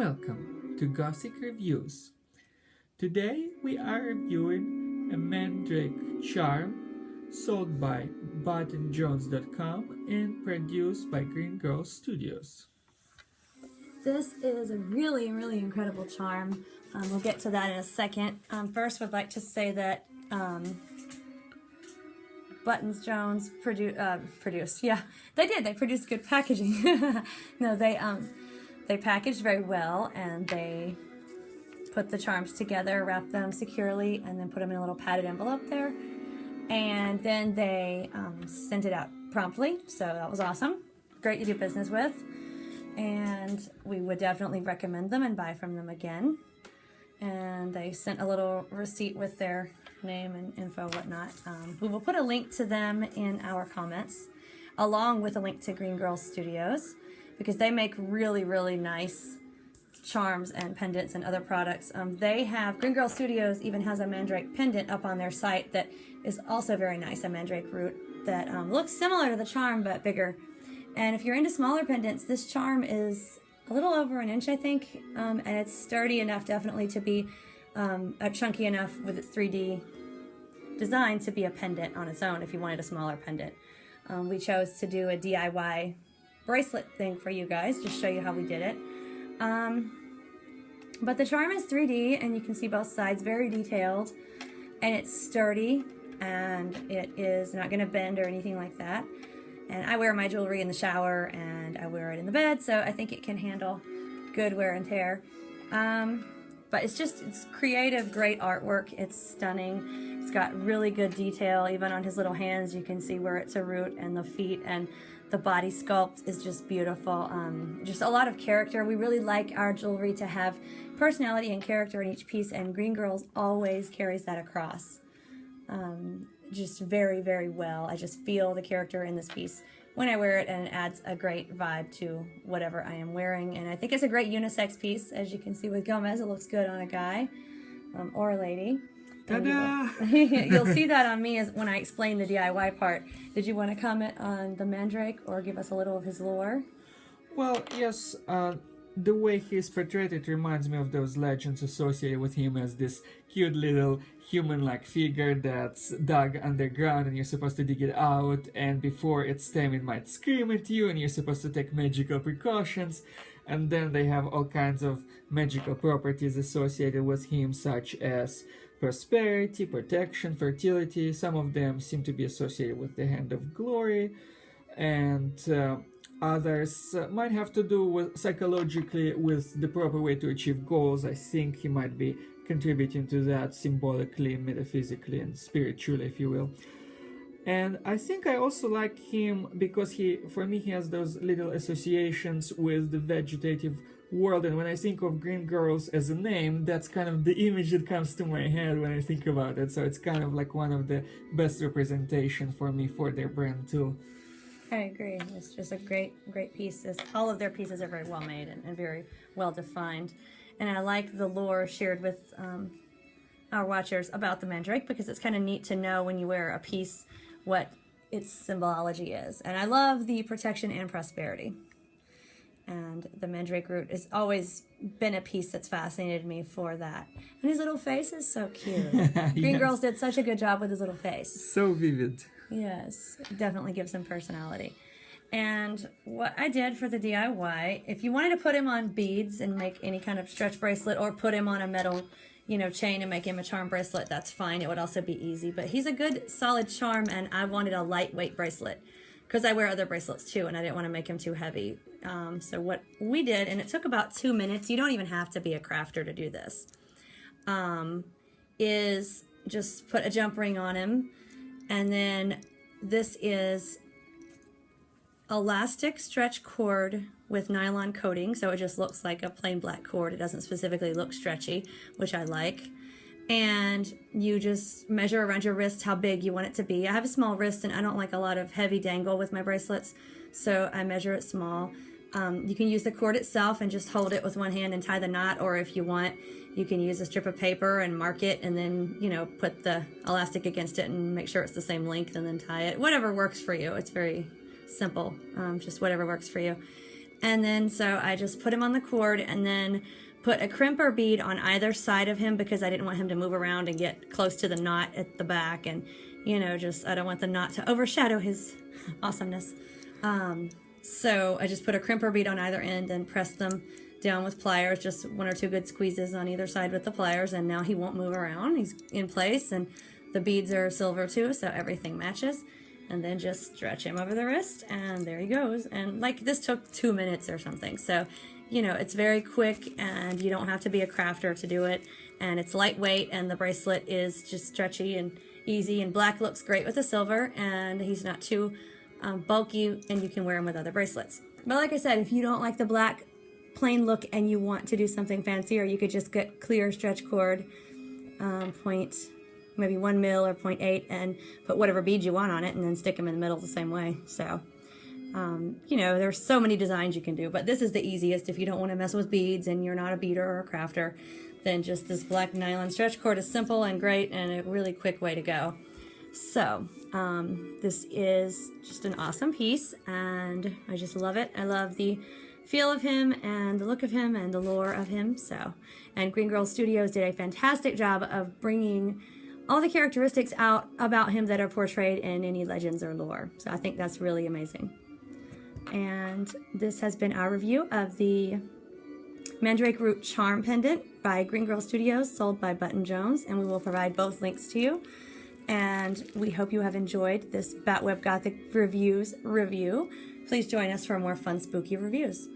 welcome to Gothic Reviews. Today we are reviewing a Mandrake charm sold by buttonjones.com and produced by Green Girl Studios. This is a really incredible charm. We'll get to that in a second. First, would like to say that Buttons Jones produced. Yeah, they did. They produced good packaging. No, they packaged very well, and they put the charms together, wrapped them securely, and then put them in a little padded envelope there. And then they sent it out promptly, so that was awesome. Great to do business with. And we would definitely recommend them and buy from them again. And they sent a little receipt with their name and info, whatnot. We will put a link to them in our comments, along with a link to Green Girl Studios, because they make really nice charms and pendants and other products. Green Girl Studios even has a Mandrake pendant up on their site that is also very nice, a Mandrake Root that looks similar to the charm but bigger. And if you're into smaller pendants, this charm is a little over an inch, I think, and it's sturdy enough definitely to be chunky enough with its 3D design to be a pendant on its own if you wanted a smaller pendant. We chose to do a DIY bracelet thing for you guys, just show you how we did it. But the charm is 3D, and you can see both sides, very detailed, and it's sturdy, and it is not going to bend or anything like that. And I wear my jewelry in the shower, and I wear it in the bed, so I think it can handle good wear and tear. But it's creative, great artwork. It's stunning. It's got really good detail. Even on his little hands, you can see where it's a root, and the feet, and the body sculpt is just beautiful. Just a lot of character. We really like our jewelry to have personality and character in each piece, and Green Girls always carries that across. Just very well. I just feel the character in this piece when I wear it, and it adds a great vibe to whatever I am wearing. And I think it's a great unisex piece. As you can see with Gomez, it looks good on a guy or a lady. Ta-da! You'll see that on me when I explain the DIY part. Did you want to comment on the Mandrake or give us a little of his lore? Well, yes, the way he's portrayed, it reminds me of those legends associated with him as this cute little human-like figure that's dug underground, and you're supposed to dig it out, and before its time it might scream at you, and you're supposed to take magical precautions. And then they have all kinds of magical properties associated with him, such as prosperity, protection, fertility. Some of them seem to be associated with the Hand of Glory, and others might have to do with psychologically with the proper way to achieve goals. I think he might be contributing to that symbolically, metaphysically, and spiritually, if you will. And I think I also like him because for me, he has those little associations with the vegetative world. And when I think of Green Girls as a name, that's kind of the image that comes to my head when I think about it. So it's kind of like one of the best representation for me for their brand too. I agree. It's just a great piece. All of their pieces are very well made and very well defined. And I like the lore shared with our watchers about the Mandrake, because it's kind of neat to know when you wear a piece what its symbology is. And I love the protection and prosperity. And the Mandrake Root has always been a piece that's fascinated me for that. And his little face is so cute. Green Girls did such a good job with his little face. So vivid. Yes, definitely gives him personality. And what I did for the DIY, if you wanted to put him on beads and make any kind of stretch bracelet, or put him on a metal, chain and make him a charm bracelet, that's fine. It would also be easy. But he's a good, solid charm, and I wanted a lightweight bracelet because I wear other bracelets too, and I didn't want to make him too heavy. So what we did, and it took about 2 minutes, you don't even have to be a crafter to do this, is just put a jump ring on him. And then this is elastic stretch cord with nylon coating, so it just looks like a plain black cord. It doesn't specifically look stretchy, which I like. And you just measure around your wrist how big you want it to be. I have a small wrist, and I don't like a lot of heavy dangle with my bracelets, so I measure it small. You can use the cord itself and just hold it with one hand and tie the knot, or if you want, you can use a strip of paper and mark it, and then, put the elastic against it and make sure it's the same length, and then tie it. Whatever works for you. It's very simple, just whatever works for you. And then so I just put him on the cord and then put a crimper bead on either side of him because I didn't want him to move around and get close to the knot at the back. And, you know, just I don't want the knot to overshadow his awesomeness. So I just put a crimper bead on either end and pressed them down with pliers, just 1 or 2 good squeezes on either side with the pliers, and now he won't move around. He's in place, and the beads are silver too, so everything matches. And then just stretch him over the wrist, and there he goes. And like this took 2 minutes or something, so you know, it's very quick, and you don't have to be a crafter to do it, and it's lightweight, and the bracelet is just stretchy and easy, and black looks great with the silver, and he's not too bulky, and you can wear him with other bracelets. But like I said, if you don't like the black plain look and you want to do something fancier, you could just get clear stretch cord, maybe 1 mil or 0.8, and put whatever beads you want on it, and then stick them in the middle the same way. So, you know, there's so many designs you can do, but this is the easiest. If you don't want to mess with beads and you're not a beader or a crafter, then just this black nylon stretch cord is simple and great and a really quick way to go. So, this is just an awesome piece, and I just love it. I love the feel of him and the look of him and the lore of him. So, and Green Girl Studios did a fantastic job of bringing all the characteristics out about him that are portrayed in any legends or lore. So I think that's really amazing. And this has been our review of the Mandrake Root Charm Pendant by Green Girl Studios, sold by Button Jones, and we will provide both links to you. And we hope you have enjoyed this Batweb Gothic Reviews review. Please join us for more fun, spooky reviews.